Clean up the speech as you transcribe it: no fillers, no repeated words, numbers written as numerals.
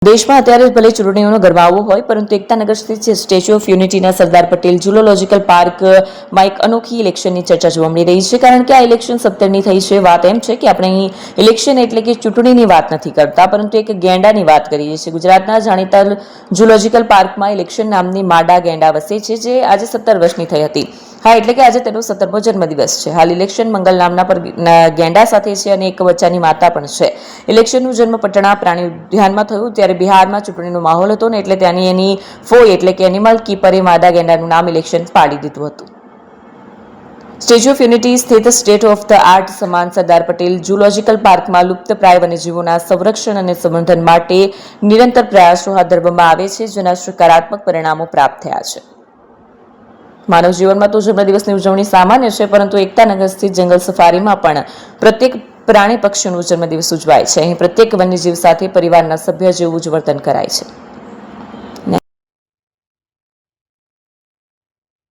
દેશમાં અત્યારે ભલે ચૂંટણીઓનો ગરમાવો હોય, પરંતુ એકતાનગર સ્થિત સ્ટેચ્યુ ઓફ યુનિટીના સરદાર પટેલ ઝૂલોલોજીકલ પાર્કમાં એક અનોખી ઇલેક્શનની ચર્ચા જોવા મળી રહી છે. કારણ કે આ ઇલેક્શન 17ની થઈ છે. વાત એમ છે કે આપણે અહીં ઇલેક્શન એટલે કે ચૂંટણીની વાત નથી કરતા, પરંતુ એક ગેંડાની વાત કરીએ છીએ. ગુજરાતના જાણીતા ઝૂલોજીકલ પાર્કમાં ઇલેક્શન નામની માડા ગેંડા વસે છે, જે આજે 17 વર્ષની થઈ હતી. હા, એટલે કે આજે તેનો 17મો જન્મદિવસ છે. હાલ ઇલેક્શન મંગલ નામના પર ગેંડા સાથે છે અને એક બચ્ચાની માતા પણ છે. ઇલેક્શનનું જન્મ પટણા પ્રાણી ઉદ્યાનમાં થયું, ત્યારે બિહારમાં ચૂંટણીનો માહોલ હતો ને એટલે ત્યાંની એની ફોઈ એટલે કે એનિમલ કીપરે માદા ગેંડાનું નામ ઇલેક્શન પાડી દીધું હતું. સ્ટેચ્યુ ઓફ યુનિટી સ્થિત સ્ટેટ ઓફ ધ આર્ટ સમાન સરદાર પટેલ ઝૂલોજીકલ પાર્કમાં લુપ્તપ્રાય વન્યજીવોના સંરક્ષણ અને સંવર્ધન માટે નિરંતર પ્રયાસો હાથ ધરવામાં આવે છે, જેના સકારાત્મક પરિણામો પ્રાપ્ત થયા છે. માનવ જીવનમાં તો જન્મદિવસની ઉજવણી સામાન્ય છે, પરંતુ એકતાનગર સ્થિત જંગલ સફારીમાં પણ પ્રત્યેક પ્રાણી પક્ષીનો જન્મદિવસ ઉજવાય છે. અહીં પ્રત્યેક વન્યજીવ સાથે પરિવારના સભ્ય જેવું જ વર્તન કરાય છે.